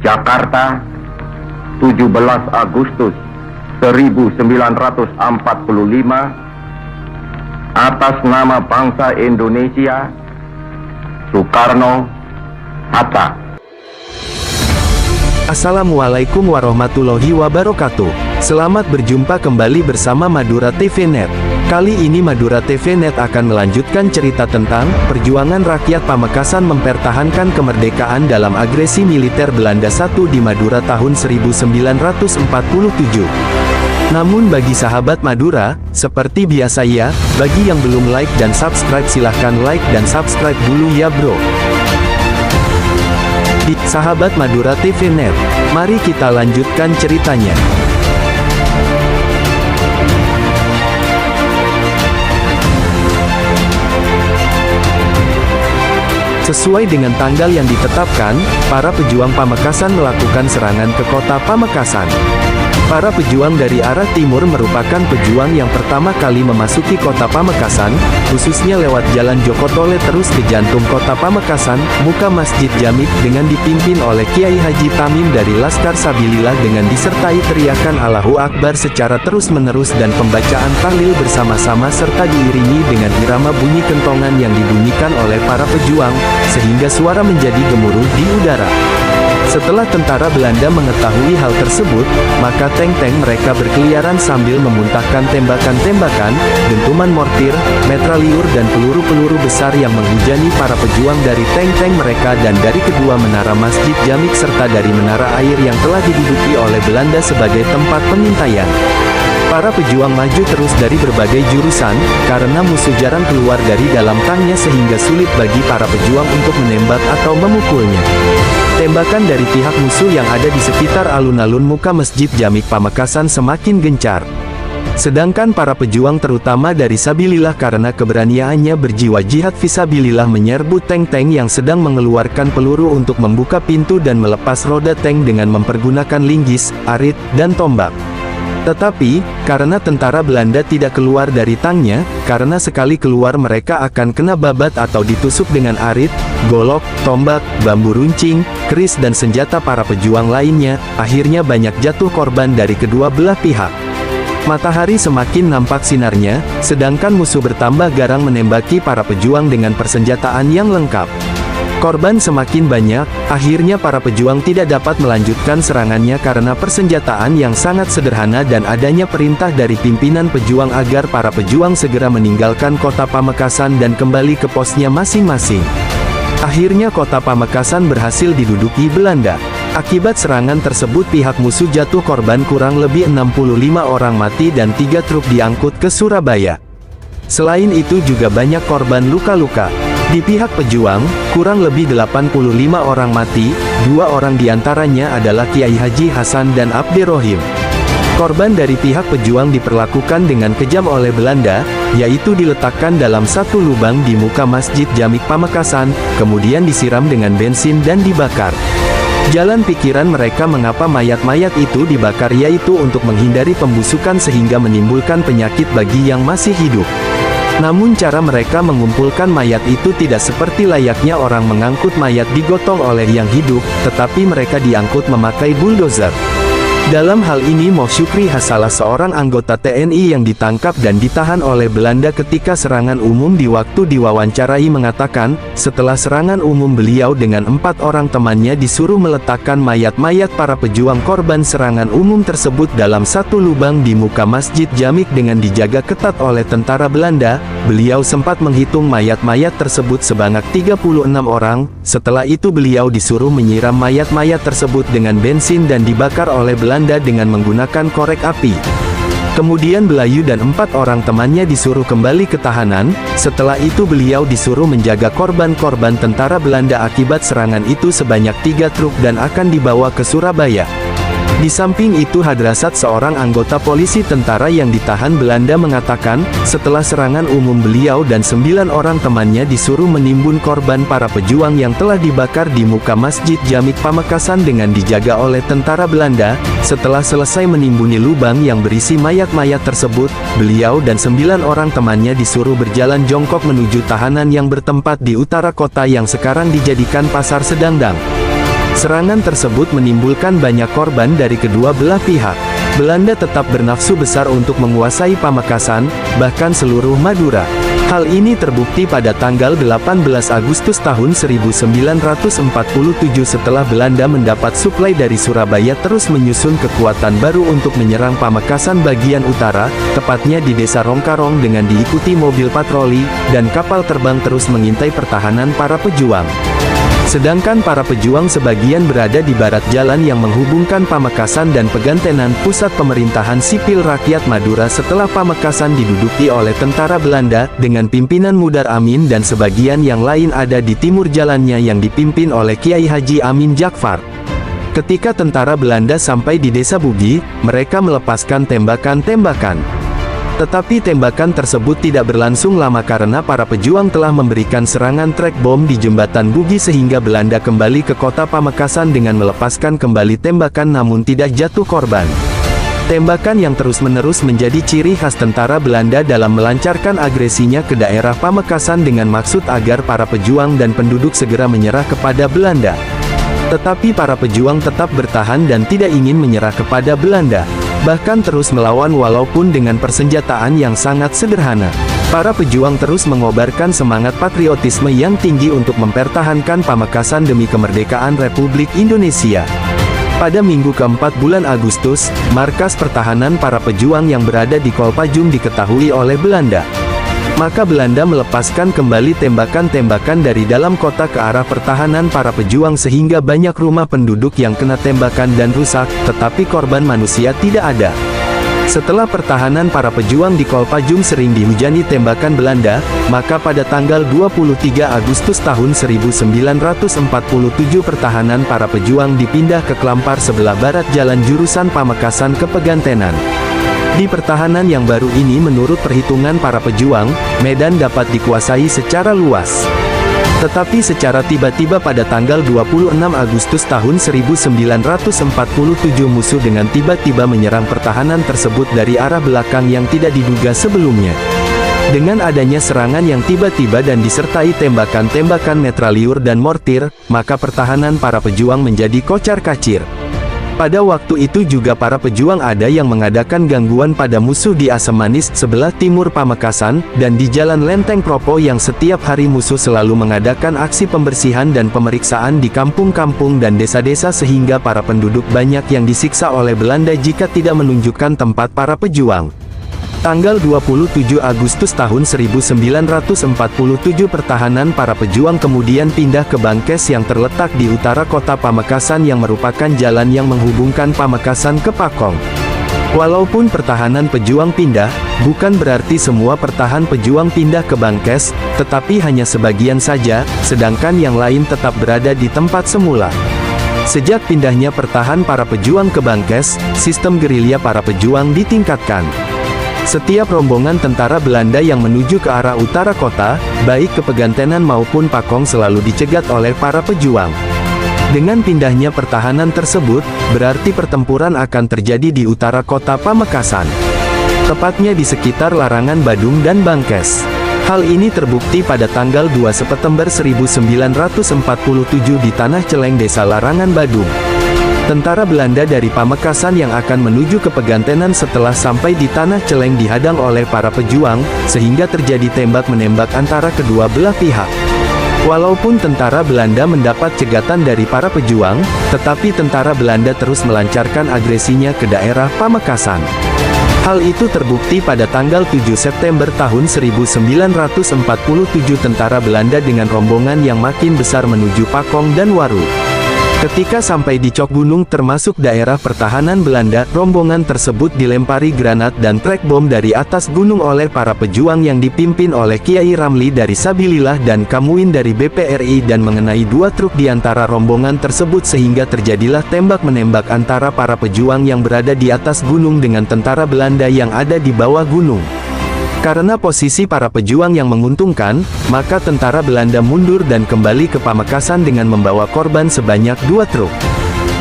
Jakarta, 17 Agustus 1945, atas nama bangsa Indonesia, Soekarno-Hatta. Assalamualaikum warahmatullahi wabarakatuh. Selamat berjumpa kembali bersama Madura TV Net. Kali ini Madura TV Net akan melanjutkan cerita tentang perjuangan rakyat Pamekasan mempertahankan kemerdekaan dalam agresi militer Belanda I di Madura tahun 1947. Namun bagi sahabat Madura, seperti biasa ya, bagi yang belum like dan subscribe silahkan like dan subscribe dulu ya bro. Sahabat Madura TV Net, mari kita lanjutkan ceritanya. Sesuai dengan tanggal yang ditetapkan, para pejuang Pamekasan melakukan serangan ke kota Pamekasan. Para pejuang dari arah timur merupakan pejuang yang pertama kali memasuki kota Pamekasan, khususnya lewat Jalan Jokotole terus ke jantung kota Pamekasan, muka Masjid Jamik dengan dipimpin oleh Kiai Haji Tamim dari Laskar Sabilillah dengan disertai teriakan Allahu Akbar secara terus-menerus dan pembacaan tahlil bersama-sama serta diiringi dengan irama bunyi kentongan yang dibunyikan oleh para pejuang, sehingga suara menjadi gemuruh di udara. Setelah tentara Belanda mengetahui hal tersebut, maka tank-tank mereka berkeliaran sambil memuntahkan tembakan-tembakan, dentuman mortir, metraliur dan peluru-peluru besar yang menghujani para pejuang dari tank-tank mereka dan dari kedua menara Masjid Jamik serta dari menara air yang telah diduduki oleh Belanda sebagai tempat pengintaian. Para pejuang maju terus dari berbagai jurusan, karena musuh jarang keluar dari dalam tanknya sehingga sulit bagi para pejuang untuk menembak atau memukulnya. Tembakan dari pihak musuh yang ada di sekitar alun-alun muka Masjid Jamik Pamekasan semakin gencar. Sedangkan para pejuang terutama dari Sabilillah karena keberaniannya berjiwa jihad fisabilillah menyerbu tank-tank yang sedang mengeluarkan peluru untuk membuka pintu dan melepas roda tank dengan mempergunakan linggis, arit, dan tombak. Tetapi, karena tentara Belanda tidak keluar dari tanknya, karena sekali keluar mereka akan kena babat atau ditusuk dengan arit, golok, tombak, bambu runcing, keris dan senjata para pejuang lainnya, akhirnya banyak jatuh korban dari kedua belah pihak. Matahari semakin nampak sinarnya, sedangkan musuh bertambah garang menembaki para pejuang dengan persenjataan yang lengkap. Korban semakin banyak, akhirnya para pejuang tidak dapat melanjutkan serangannya karena persenjataan yang sangat sederhana dan adanya perintah dari pimpinan pejuang agar para pejuang segera meninggalkan kota Pamekasan dan kembali ke posnya masing-masing. Akhirnya kota Pamekasan berhasil diduduki Belanda. Akibat serangan tersebut pihak musuh jatuh korban kurang lebih 65 orang mati dan 3 truk diangkut ke Surabaya. Selain itu juga banyak korban luka-luka. Di pihak pejuang, kurang lebih 85 orang mati, 2 orang diantaranya adalah Kiai Haji Hasan dan Abderrohim. Korban dari pihak pejuang diperlakukan dengan kejam oleh Belanda, yaitu diletakkan dalam satu lubang di muka Masjid Jamik Pamekasan, kemudian disiram dengan bensin dan dibakar. Jalan pikiran mereka mengapa mayat-mayat itu dibakar yaitu untuk menghindari pembusukan sehingga menimbulkan penyakit bagi yang masih hidup. Namun cara mereka mengumpulkan mayat itu tidak seperti layaknya orang mengangkut mayat digotong oleh yang hidup, tetapi mereka diangkut memakai bulldozer. Dalam hal ini Moh Syukri salah seorang anggota TNI yang ditangkap dan ditahan oleh Belanda ketika serangan umum di waktu diwawancarai mengatakan, setelah serangan umum beliau dengan 4 orang temannya disuruh meletakkan mayat-mayat para pejuang korban serangan umum tersebut dalam satu lubang di muka Masjid Jamik dengan dijaga ketat oleh tentara Belanda. Beliau sempat menghitung mayat-mayat tersebut sebanyak 36 orang, setelah itu beliau disuruh menyiram mayat-mayat tersebut dengan bensin dan dibakar oleh Belanda dengan menggunakan korek api. Kemudian Belayu dan 4 orang temannya disuruh kembali ke tahanan, setelah itu beliau disuruh menjaga korban-korban tentara Belanda akibat serangan itu sebanyak 3 truk dan akan dibawa ke Surabaya. Di samping itu Hadrasat seorang anggota polisi tentara yang ditahan Belanda mengatakan, setelah serangan umum beliau dan 9 orang temannya disuruh menimbun korban para pejuang yang telah dibakar di muka Masjid Jamik Pamekasan dengan dijaga oleh tentara Belanda. Setelah selesai menimbuni lubang yang berisi mayat-mayat tersebut, beliau dan 9 orang temannya disuruh berjalan jongkok menuju tahanan yang bertempat di utara kota yang sekarang dijadikan Pasar Sedangdang. Serangan tersebut menimbulkan banyak korban dari kedua belah pihak. Belanda tetap bernafsu besar untuk menguasai Pamekasan, bahkan seluruh Madura. Hal ini terbukti pada tanggal 18 Agustus tahun 1947 setelah Belanda mendapat suplai dari Surabaya terus menyusun kekuatan baru untuk menyerang Pamekasan bagian utara, tepatnya di desa Rongkarong dengan diikuti mobil patroli, dan kapal terbang terus mengintai pertahanan para pejuang. Sedangkan para pejuang sebagian berada di barat jalan yang menghubungkan Pamekasan dan Pegantenan, pusat pemerintahan sipil rakyat Madura setelah Pamekasan diduduki oleh tentara Belanda, dengan pimpinan Mudar Amin dan sebagian yang lain ada di timur jalannya yang dipimpin oleh Kiai Haji Amin Jakfar. Ketika tentara Belanda sampai di desa Bugi, mereka melepaskan tembakan-tembakan. Tetapi tembakan tersebut tidak berlangsung lama karena para pejuang telah memberikan serangan trek bom di jembatan Bugi sehingga Belanda kembali ke kota Pamekasan dengan melepaskan kembali tembakan namun tidak jatuh korban. Tembakan yang terus-menerus menjadi ciri khas tentara Belanda dalam melancarkan agresinya ke daerah Pamekasan dengan maksud agar para pejuang dan penduduk segera menyerah kepada Belanda. Tetapi para pejuang tetap bertahan dan tidak ingin menyerah kepada Belanda. Bahkan terus melawan walaupun dengan persenjataan yang sangat sederhana. Para pejuang terus mengobarkan semangat patriotisme yang tinggi untuk mempertahankan Pamekasan demi kemerdekaan Republik Indonesia. Pada minggu keempat bulan Agustus, markas pertahanan para pejuang yang berada di Kolpajum diketahui oleh Belanda. Maka Belanda melepaskan kembali tembakan-tembakan dari dalam kota ke arah pertahanan para pejuang sehingga banyak rumah penduduk yang kena tembakan dan rusak, tetapi korban manusia tidak ada. Setelah pertahanan para pejuang di Kolpajum sering dihujani tembakan Belanda, maka pada tanggal 23 Agustus tahun 1947 pertahanan para pejuang dipindah ke Klampar sebelah barat jalan jurusan Pamekasan ke Pegantenan. Di pertahanan yang baru ini menurut perhitungan para pejuang, medan dapat dikuasai secara luas. Tetapi secara tiba-tiba pada tanggal 26 Agustus tahun 1947 musuh dengan tiba-tiba menyerang pertahanan tersebut dari arah belakang yang tidak diduga sebelumnya. Dengan adanya serangan yang tiba-tiba dan disertai tembakan-tembakan metraliur dan mortir, maka pertahanan para pejuang menjadi kocar-kacir. Pada waktu itu juga para pejuang ada yang mengadakan gangguan pada musuh di Asem Manis, sebelah timur Pamekasan, dan di Jalan Lenteng Propo yang setiap hari musuh selalu mengadakan aksi pembersihan dan pemeriksaan di kampung-kampung dan desa-desa sehingga para penduduk banyak yang disiksa oleh Belanda jika tidak menunjukkan tempat para pejuang. Tanggal 27 Agustus tahun 1947 pertahanan para pejuang kemudian pindah ke Bangkes yang terletak di utara kota Pamekasan yang merupakan jalan yang menghubungkan Pamekasan ke Pakong. Walaupun pertahanan pejuang pindah, bukan berarti semua pertahan pejuang pindah ke Bangkes, tetapi hanya sebagian saja, sedangkan yang lain tetap berada di tempat semula. Sejak pindahnya pertahan para pejuang ke Bangkes, sistem gerilya para pejuang ditingkatkan. Setiap rombongan tentara Belanda yang menuju ke arah utara kota, baik ke Pegantenan maupun Pakong selalu dicegat oleh para pejuang. Dengan pindahnya pertahanan tersebut, berarti pertempuran akan terjadi di utara kota Pamekasan. Tepatnya di sekitar Larangan Badung dan Bangkes. Hal ini terbukti pada tanggal 2 September 1947 di Tanah Celeng Desa Larangan Badung. Tentara Belanda dari Pamekasan yang akan menuju ke Pegantenan setelah sampai di Tanah Celeng dihadang oleh para pejuang, sehingga terjadi tembak-menembak antara kedua belah pihak. Walaupun tentara Belanda mendapat cegatan dari para pejuang, tetapi tentara Belanda terus melancarkan agresinya ke daerah Pamekasan. Hal itu terbukti pada tanggal 7 September tahun 1947 tentara Belanda dengan rombongan yang makin besar menuju Pakong dan Waru. Ketika sampai di Cok Gunung termasuk daerah pertahanan Belanda, rombongan tersebut dilempari granat dan trek bom dari atas gunung oleh para pejuang yang dipimpin oleh Kiai Ramli dari Sabilillah dan Kamuin dari BPRI dan mengenai dua truk di antara rombongan tersebut sehingga terjadilah tembak-menembak antara para pejuang yang berada di atas gunung dengan tentara Belanda yang ada di bawah gunung. Karena posisi para pejuang yang menguntungkan, maka tentara Belanda mundur dan kembali ke Pamekasan dengan membawa korban sebanyak 2 truk.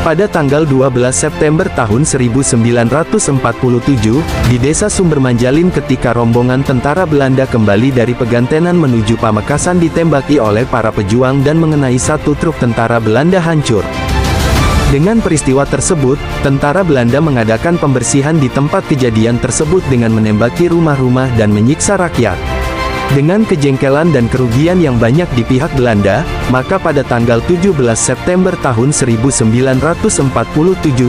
Pada tanggal 12 September tahun 1947, di desa Sumbermanjalin ketika rombongan tentara Belanda kembali dari Pegantenan menuju Pamekasan ditembaki oleh para pejuang dan mengenai 1 truk tentara Belanda hancur. Dengan peristiwa tersebut, tentara Belanda mengadakan pembersihan di tempat kejadian tersebut dengan menembaki rumah-rumah dan menyiksa rakyat. Dengan kejengkelan dan kerugian yang banyak di pihak Belanda, maka pada tanggal 17 September tahun 1947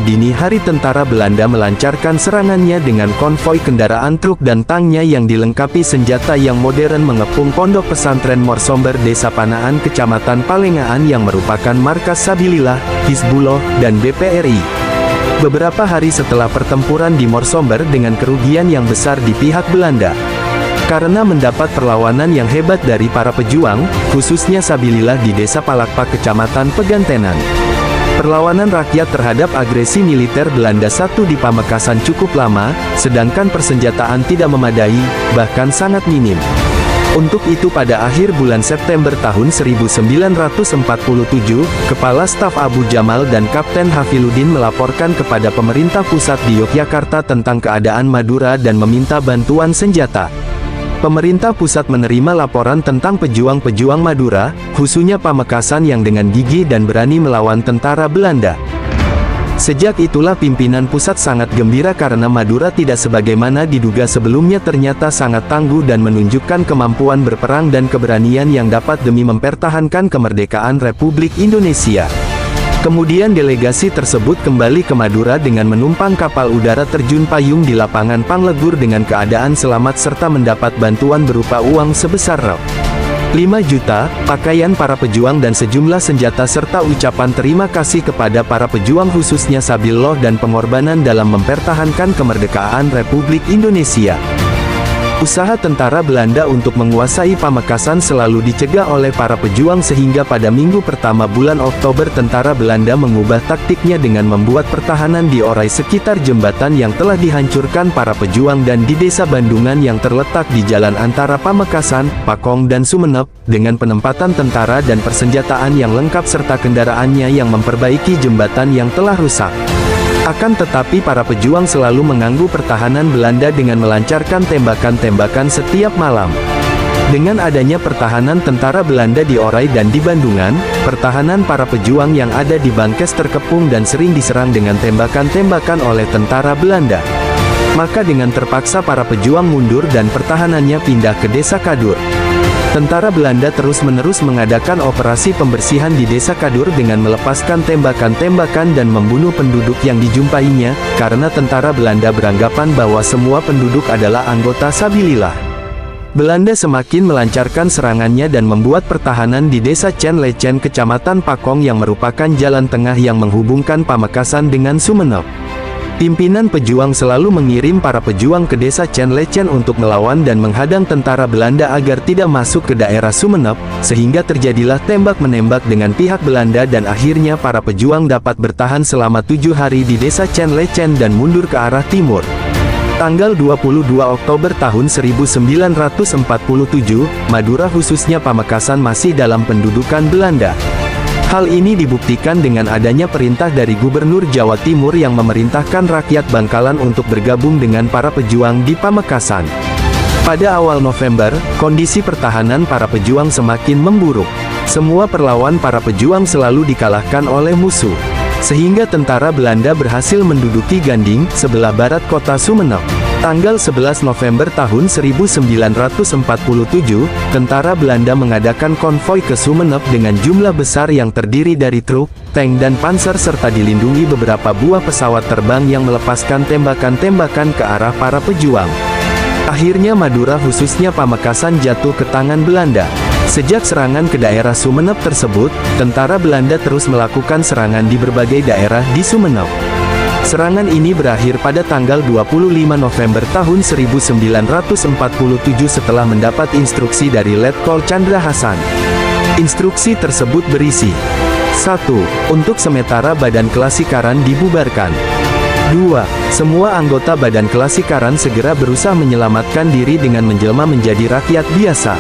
dini hari tentara Belanda melancarkan serangannya dengan konvoi kendaraan truk dan tanknya yang dilengkapi senjata yang modern mengepung pondok pesantren Morsomber Desa Panaan Kecamatan Palengaan yang merupakan markas Sabilillah, Hizbullah, dan BPRI. Beberapa hari setelah pertempuran di Morsomber dengan kerugian yang besar di pihak Belanda. Karena mendapat perlawanan yang hebat dari para pejuang, khususnya Sabilillah di Desa Palakpak Kecamatan Pegantenan. Perlawanan rakyat terhadap agresi militer Belanda di Pamekasan cukup lama, sedangkan persenjataan tidak memadai, bahkan sangat minim. Untuk itu pada akhir bulan September tahun 1947, Kepala Staf Abu Jamal dan Kapten Hafiluddin melaporkan kepada pemerintah pusat di Yogyakarta tentang keadaan Madura dan meminta bantuan senjata. Pemerintah pusat menerima laporan tentang pejuang-pejuang Madura, khususnya Pamekasan yang dengan gigih dan berani melawan tentara Belanda. Sejak itulah pimpinan pusat sangat gembira karena Madura tidak sebagaimana diduga sebelumnya ternyata sangat tangguh dan menunjukkan kemampuan berperang dan keberanian yang dapat demi mempertahankan kemerdekaan Republik Indonesia. Kemudian delegasi tersebut kembali ke Madura dengan menumpang kapal udara terjun payung di lapangan Panglegur dengan keadaan selamat serta mendapat bantuan berupa uang sebesar Rp5 juta, pakaian para pejuang dan sejumlah senjata serta ucapan terima kasih kepada para pejuang khususnya Sabilillah dan pengorbanan dalam mempertahankan kemerdekaan Republik Indonesia. Usaha tentara Belanda untuk menguasai Pamekasan selalu dicegah oleh para pejuang sehingga pada minggu pertama bulan Oktober tentara Belanda mengubah taktiknya dengan membuat pertahanan di orai sekitar jembatan yang telah dihancurkan para pejuang dan di desa Bandungan yang terletak di jalan antara Pamekasan, Pakong dan Sumeneb, dengan penempatan tentara dan persenjataan yang lengkap serta kendaraannya yang memperbaiki jembatan yang telah rusak. Akan tetapi para pejuang selalu mengganggu pertahanan Belanda dengan melancarkan tembakan-tembakan setiap malam. Dengan adanya pertahanan tentara Belanda di Orai dan di Bandungan, pertahanan para pejuang yang ada di Bangkes terkepung dan sering diserang dengan tembakan-tembakan oleh tentara Belanda. Maka dengan terpaksa para pejuang mundur dan pertahanannya pindah ke Desa Kadur. Tentara Belanda terus-menerus mengadakan operasi pembersihan di Desa Kadur dengan melepaskan tembakan-tembakan dan membunuh penduduk yang dijumpainya, karena tentara Belanda beranggapan bahwa semua penduduk adalah anggota Sabilillah. Belanda semakin melancarkan serangannya dan membuat pertahanan di Desa Cen Lecen Kecamatan Pakong yang merupakan jalan tengah yang menghubungkan Pamekasan dengan Sumeneb. Pimpinan pejuang selalu mengirim para pejuang ke Desa Cen Lecen untuk melawan dan menghadang tentara Belanda agar tidak masuk ke daerah Sumeneb, sehingga terjadilah tembak-menembak dengan pihak Belanda dan akhirnya para pejuang dapat bertahan selama 7 hari di Desa Cen Lecen dan mundur ke arah timur. Tanggal 22 Oktober tahun 1947, Madura khususnya Pamekasan masih dalam pendudukan Belanda. Hal ini dibuktikan dengan adanya perintah dari Gubernur Jawa Timur yang memerintahkan rakyat Bangkalan untuk bergabung dengan para pejuang di Pamekasan. Pada awal November, kondisi pertahanan para pejuang semakin memburuk. Semua perlawan para pejuang selalu dikalahkan oleh musuh. Sehingga tentara Belanda berhasil menduduki Ganding, sebelah barat kota Sumeneb. Tanggal 11 November tahun 1947, tentara Belanda mengadakan konvoi ke Sumeneb dengan jumlah besar yang terdiri dari truk, tank dan panser serta dilindungi beberapa buah pesawat terbang yang melepaskan tembakan-tembakan ke arah para pejuang. Akhirnya Madura khususnya Pamekasan jatuh ke tangan Belanda. Sejak serangan ke daerah Sumeneb tersebut, tentara Belanda terus melakukan serangan di berbagai daerah di Sumeneb. Serangan ini berakhir pada tanggal 25 November tahun 1947 setelah mendapat instruksi dari Letkol Chandra Hasan. Instruksi tersebut berisi: 1. Untuk sementara Badan Kelasikaran dibubarkan. 2. Semua anggota Badan Kelasikaran segera berusaha menyelamatkan diri dengan menjelma menjadi rakyat biasa.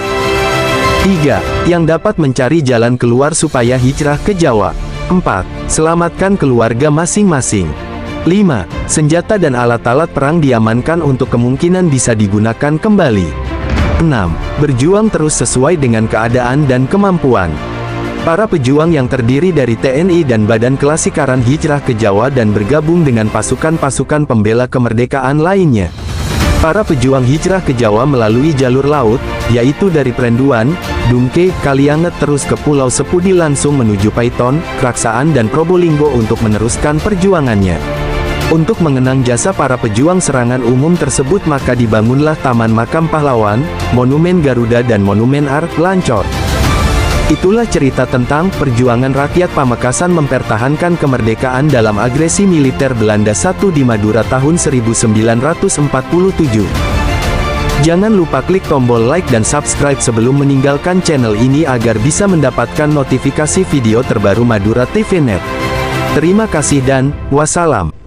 3. Yang dapat mencari jalan keluar supaya hijrah ke Jawa. 4. Selamatkan keluarga masing-masing. 5. Senjata dan alat-alat perang diamankan untuk kemungkinan bisa digunakan kembali. 6. Berjuang terus sesuai dengan keadaan dan kemampuan. Para pejuang yang terdiri dari TNI dan Badan Kelasikaran hijrah ke Jawa dan bergabung dengan pasukan-pasukan pembela kemerdekaan lainnya. Para pejuang hijrah ke Jawa melalui jalur laut, yaitu dari Prenduan, Dungke, Kalianget terus ke Pulau Sepudi langsung menuju Paiton, Kraksaan dan Probolinggo untuk meneruskan perjuangannya. Untuk mengenang jasa para pejuang serangan umum tersebut maka dibangunlah Taman Makam Pahlawan, Monumen Garuda dan Monumen Ark Lancor. Itulah cerita tentang perjuangan rakyat Pamekasan mempertahankan kemerdekaan dalam agresi militer Belanda I di Madura tahun 1947. Jangan lupa klik tombol like dan subscribe sebelum meninggalkan channel ini agar bisa mendapatkan notifikasi video terbaru Madura TV Net. Terima kasih dan wassalam.